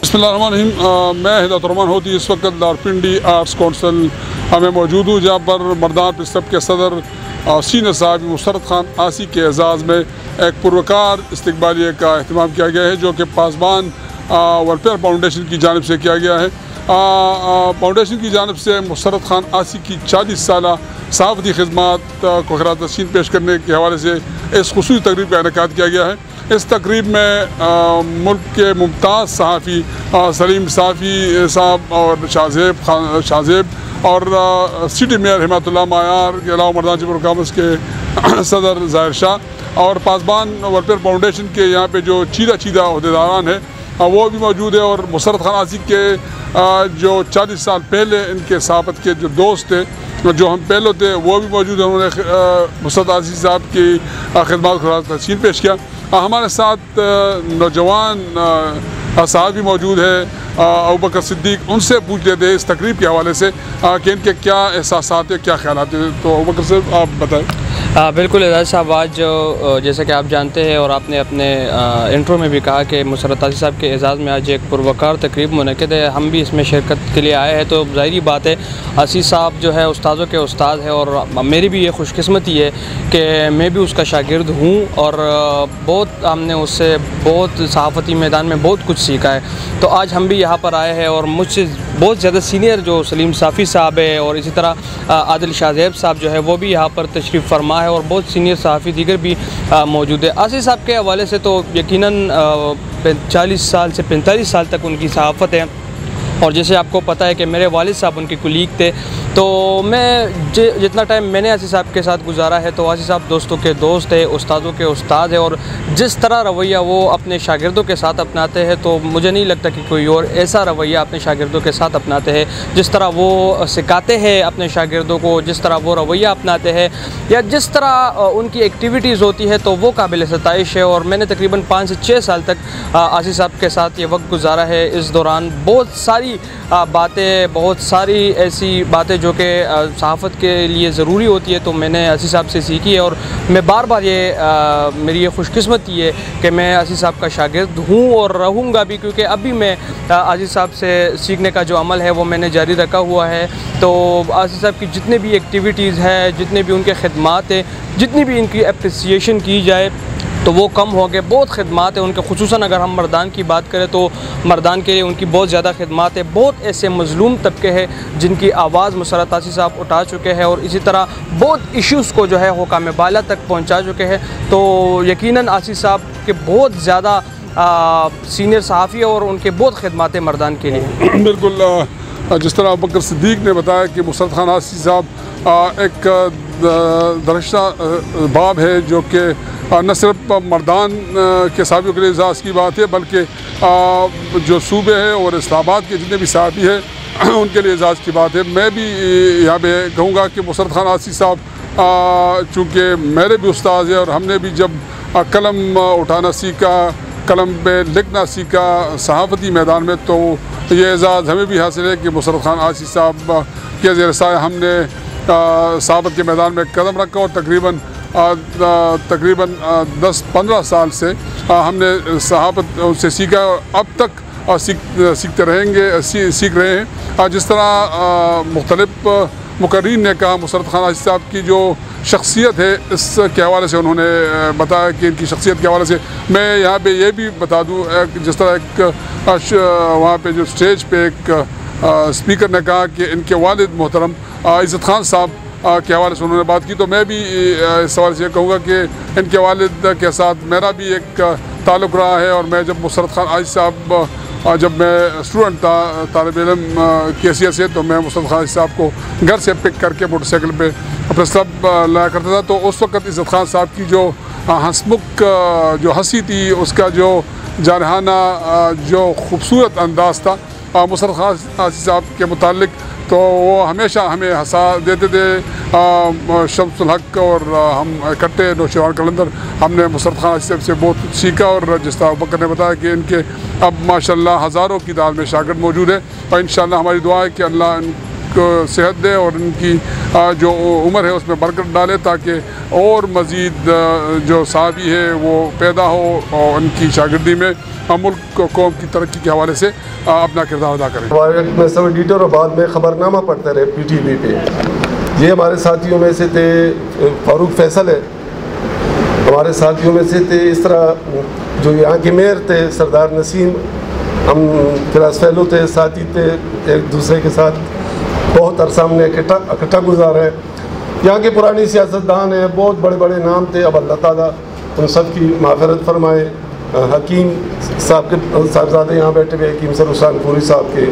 बिस्मिल्लाहिर्रहमानिर्रहीम। मैं हिदायतुर्रहमान होती इस वक्त लारपिंडी आर्ट्स काउंसिल में मौजूद हूँ, जहाँ पर मर्दान प्रेस क्लब के सदर सीनियर साहब मुशर्रत खान आसी के एजाज़ में एक पुरवकार इस्तकबालिया का अहतमाम किया गया है, जो कि पासबान वेलफेयर फाउंडेशन की जानिब से किया गया है। फाउंडेशन की जानिब से मुशर्रत खान आसी की 40 साला सहाफ़ती खिदमत को खिरात तहसीन पेश करने के हवाले से इस खुसूसी तकरीब का इनेकाद किया गया है। इस तकरीब में मुल्क के मुमताज़ सहाफ़ी सलीम साफ़ी साहब और शाहज़ेब और सिटी मेयर हिमायतुल्लाह मायार के अलावा मर्दान जबुर कामस के सदर ज़ाहिर शाह और पासबान वेलफेयर फाउंडेशन के यहाँ पे जो चीदा अहदेदारान है वो भी मौजूद है। और मुशर्रत खान आसी के जो 40 साल पहले इनके सहाफ़त के जो दोस्त थे, जो हम पहले थे, वो भी मौजूद है। उन्होंने मुशर्रत आसी साहब की खिदमत को तहसीन पेश किया। हमारे साथ नौजवान साहब भी मौजूद है, अबू बकर सिद्दीक। उनसे पूछ लेते हैं इस तकरीब के हवाले से कि इनके क्या एहसासात है, क्या ख्यालात है। तो अबू बकर साहब आप बताएं। बिल्कुल एजाज साहब, आज जैसे कि आप जानते हैं और आपने अपने इंट्रो में भी कहा कि मुशर्रत आसी साहब के एजाज़ में आज एक पुरवकार तकरीब मुनक़िद है, हम भी इसमें शिरकत के लिए आए हैं। तो ज़ाहिरी बात है, आसी साहब जो है उस्तादों के उस्ताद है और मेरी भी ये खुशकिस्मती है कि मैं भी उसका शागिर्द हूँ और बहुत हमने उससे बहुत सहाफ़ती मैदान में बहुत कुछ सीखा है। तो आज हम भी यहाँ पर आए हैं और मुझसे बहुत ज़्यादा सीनियर जो सलीम साफ़ी साहब है और इसी तरह आदिल शाहज़ेब साहब जो है वो भी यहाँ पर तशरीफ़ फरमा है और बहुत सीनियर सहाफ़ी दीगर भी मौजूद है। आसी साहब के हवाले से तो यकीनन 40 साल से 45 साल तक उनकी सहाफ़त है और जैसे आपको पता है कि मेरे वालिद साहब उनके कुलीग थे। तो मैं जितना टाइम मैंने आसी साहब के साथ गुजारा है तो आसी साहब दोस्तों के दोस्त है, उस्तादों के उस्ताद है और जिस तरह रवैया वो अपने शागिर्दों के साथ अपनाते हैं तो मुझे नहीं लगता कि कोई और ऐसा रवैया अपने शागिर्दों के साथ अपनाते हैं। जिस तरह वो सिखाते हैं अपने शागिर्दों को, जिस तरह वो रवैया अपनाते हैं या जिस तरह उनकी एक्टिविटीज़ होती है तो वो काबिल सताइश है। और मैंने तकरीबन 5 से 6 साल तक आसी साहब के साथ ये वक्त गुजारा है। इस दौरान बहुत सारी बातें, बहुत सारी ऐसी बातें जो कि सहाफ़त के लिए ज़रूरी होती है तो मैंने आसी साहब से सीखी है और मैं बार बार मेरी ये खुशकिस्मती है कि मैं आसी साहब का शागिर्द हूँ और रहूँगा भी, क्योंकि अभी मैं आसी साहब से सीखने का जो अमल है वो मैंने जारी रखा हुआ है। तो आसी साहब की जितनी भी एक्टिविटीज़ है, जितने भी उनके खिदमात हैं, जितनी भी इनकी अप्रिसिएशन की जाए तो वो कम हो गए। बहुत खिदमात है उनके, खुसूसन अगर हम मर्दान की बात करें तो मर्दान के लिए उनकी बहुत ज़्यादा खिदमात है। बहुत ऐसे मज़लूम तबके हैं जिनकी आवाज़ मुशर्रत आसी साहब उठा चुके हैं और इसी तरह बहुत इश्यूज़ को जो है हुकाम बाला तक पहुँचा चुके हैं। तो यकीनन आसी साहब के बहुत ज़्यादा सीनियर सहाफ़ी है और उनके बहुत खिदमात है मर्दान के लिए। बिल्कुल, जिस तरह अबू बकर सिद्दीक ने बताया कि मुशर्रत खान आसी साहब एक दरश्ता बाब है जो कि न सिर्फ मर्दान के सहाफ़ियों के लिए एजाज़ की बात है बल्कि जो सूबे हैं और इस्लामाबाद के जितने भी सहाफ़ी हैं उनके लिए एजाज़ की बात है। मैं भी यहाँ पे कहूँगा कि मुशर्रत खान आसी साहब चूँकि मेरे भी उस्ताद हैं और हमने भी जब कलम उठाना सीखा, कलम पे लिखना सीखा सहाफ़ती मैदान में, तो ये एजाज़ हमें भी हासिल है कि मुशर्रत खान आसी साहब के ज़ेर साया हमने सहाफ़त के मैदान में कदम रखा और तकरीबन 10-15 साल से हमने सहाफ़त उनसे सीखा और अब तक सीखते रहेंगे, सीख रहे हैं। जिस तरह मुख्तलिफ़ मुक़र्रीन ने कहा, मुशर्रत खान आसी साहब की जो शख्सियत है इसके हवाले से उन्होंने बताया कि इनकी शख्सियत के हवाले से मैं यहाँ पे ये भी बता दूँ, जिस तरह एक वहाँ पे जो स्टेज पे एक स्पीकर ने कहा कि इनके वालिद मोहतरम इज़्ज़त खान साहब के हवाले से उन्होंने बात की, तो मैं भी इस सवाल से कहूँगा कि इनके वालिद के साथ मेरा भी एक ताल्लुक़ रहा है। और मैं जब मुशर्रत खान आसी साहब जब मैं स्टूडेंट था तालिब इल्म की हैसियत से, तो मैं मुशर्रत खान आसी साहब को घर से पिक करके मोटरसाइकिल पे प्रेस क्लब लाया करता था। तो उस वक्त इज़्ज़त खान साहब की जो हंसमुख जो हंसी थी, उसका जो जानहाना जो खूबसूरत अंदाज़ था मुशर्रत खान आसी साहब के मुतालिक, तो वो हमेशा हमें हंसा देते थे। शम्सुल हक और हम इकट्ठे नौशवान कलंदर हमने मुशर्रत खान आसी साहब से बहुत कुछ सीखा। और जिस तरह अबू बकर ने बताया कि इनके अब माशाल्लाह हज़ारों की तादाद में शागिर्द मौजूद है और इंशाअल्लाह हमारी दुआ है कि अल्लाह इनको सेहत दे और इनकी जो उम्र है उसमें बरकत डाले, ताकि और मज़ीद जो सहाबी है वो पैदा हो और उनकी शागिर्दी में मुल्क कौम की तरक्की के हवाले से अपना किरदार अदा करें। हमारे में सब एडिटर और बाद में ख़बरनामा पढ़ते रहे PTV पे। ये हमारे साथियों में से थे, फारूक फैसल है हमारे साथियों में से थे। इस तरह जो यहाँ के मेयर थे सरदार नसीम, हम क्लास फेलो थे, साथी थे, एक दूसरे के साथ बहुत अरसा हमने इकट्ठा गुजारा है। यहाँ के पुरानी सियासतदान हैं, बहुत बड़े बड़े नाम थे। अब अल्लाह ताला उन सब की माफ़रत फरमाए। हकीम साहब के साहबजादे यहाँ बैठे हुए, हकीम सर हुसैनपुरी साहब के,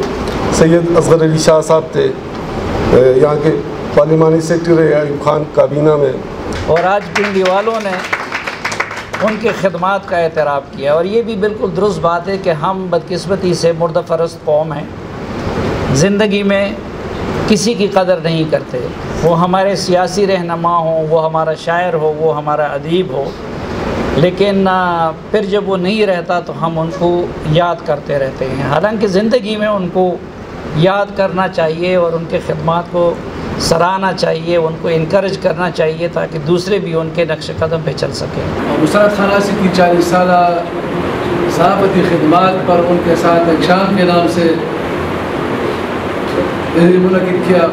सैयद असगर अली शाह साहब थे, यहाँ के पार्लिमानी सेक्रेटरी अयूब खान काबीना में। और आज पिंडी वालों ने उनके खिदमात का एतराफ़ किया। और ये भी बिल्कुल दुरुस्त बात है कि हम बदकिस्मती से मुर्दा परस्त कौम हैं, ज़िंदगी में किसी की कदर नहीं करते। वो हमारे सियासी रहनुमा हो, वो हमारा शायर हो, वो हमारा अदीब हो, लेकिन फिर जब वो नहीं रहता तो हम उनको याद करते रहते हैं। हालांकि ज़िंदगी में उनको याद करना चाहिए और उनके खिदमात को सराहना चाहिए, उनको इनकरेज करना चाहिए ताकि दूसरे भी उनके नक्श कदम पे चल सकें। मुशर्रत खान आसी की 40 साल सहाफ़ती खिदमात पर उनके साथ एक शाम के नाम से मुनक़िद किया।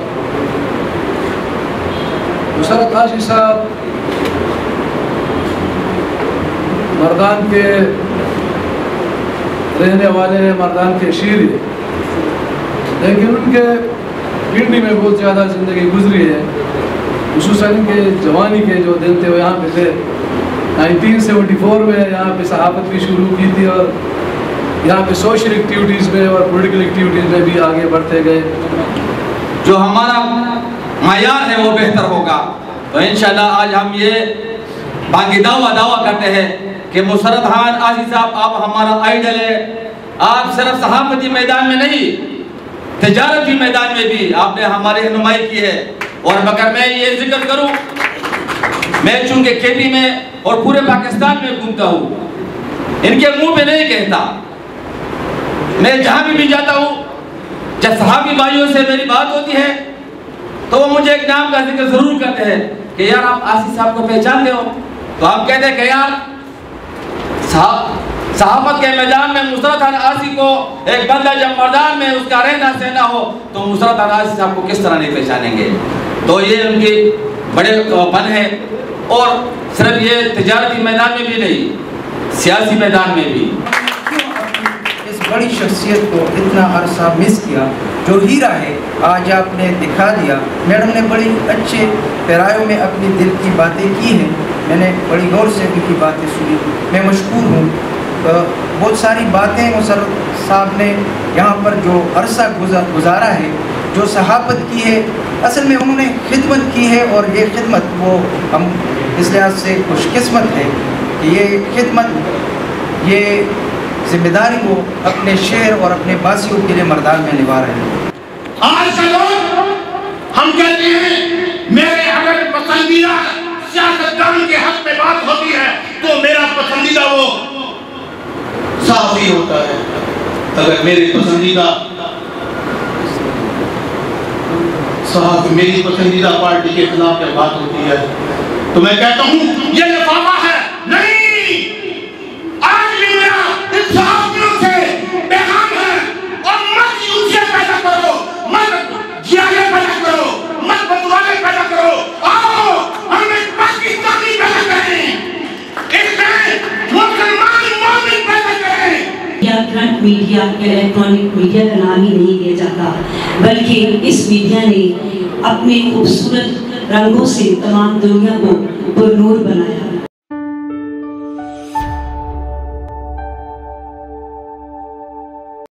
मुशर्रत आसी साहब मर्दान के रहने वाले हैं, मर्दान के शीर हैं, लेकिन उनके पिंडी में बहुत ज़्यादा ज़िंदगी गुजरी है। खुसूसन इनके जवानी के जो दिन थे वो यहाँ पे थे। 1974 में यहाँ पे सहाफ़त भी शुरू की थी और यहाँ पे सोशल एक्टिविटीज़ में और पॉलिटिकल एक्टिविटीज़ में भी आगे बढ़ते गए। जो हमारा मायार है वो बेहतर होगा। तो इंशाल्लाह आज हम ये बाकी दावा करते हैं कि मुशर्रत खान आसी साहब आप हमारा आइडल है। आप सिर्फ सहाफ़ती मैदान में नहीं, तिजारती मैदान में भी आपने हमारी रहनुमाई की है। और मगर मैं ये जिक्र करूं, मैं चूंकि केपी में और पूरे पाकिस्तान में घूमता हूँ, इनके मुंह पे नहीं कहता। मैं जहाँ भी जाता हूँ, जब सहाबी भाइयों से मेरी बात होती है तो वो मुझे एक नाम का जिक्र जरूर करते हैं कि यार आप आसी साहब को पहचानते हो। तो आप कहते हैं कि यार सहाफत के मैदान में मुशर्रत खान आसी को एक बंदा जब मैदान में उसका रहना सहना हो तो मुशर्रत खान आसी साहब को किस तरह नहीं पहचानेंगे। तो ये उनके बड़े पन है। और सिर्फ ये तिजारती मैदान में भी नहीं, सियासी मैदान में भी। इस बड़ी शख्सियत को इतना अरसा मिस किया, जो हीरा है आज आपने दिखा दिया। मैडम ने बड़ी अच्छे पैरायों में अपनी दिल की बातें की हैं, मैंने बड़ी गौर से उनकी बातें सुनी, मैं मशकूर हूँ। बहुत सारी बातें मुशर्रत साहब ने यहाँ पर जो अरसा गुजारा है, जो सहाफ़त की है, असल में उन्होंने खिदमत की है। और ये खिदमत वो हम इस लिहाज से खुशकिस्मत है कि ये खिदमत, ये जिम्मेदारी वो अपने शहर और अपने बासियों के लिए मर्दान में निभा रहे हैं। आज के लोग हम कहते हैं मेरे अगर पसंदीदा सियासतदान के हक में बात होती है तो मेरा पसंदीदा वो साफ़ी होता है। अगर मेरे पसंदीदा साहब मेरी पसंदीदा पार्टी के खिलाफ जब बात होती है तो मैं कहता हूँ ये लिफाफा है। नहीं, आज भी मेरा इन साहबियों से पैगाम है और मत यूज़े पैदा करो, मत जियाले पैदा करो, मत बदुआले पैदा करो। आओ हम एक पाकिस्तानी पैदा करें, इसमें मुसलमान मोमिन पैदा करें। प्रिंट मीडिया या इलेक्ट्रॉनिक मीडिया का नाम ही नहीं दिया जाता, बल्कि इस मीडिया ने अपने खूबसूरत रंगों से तमाम दुनिया को पुरनूर बनाया।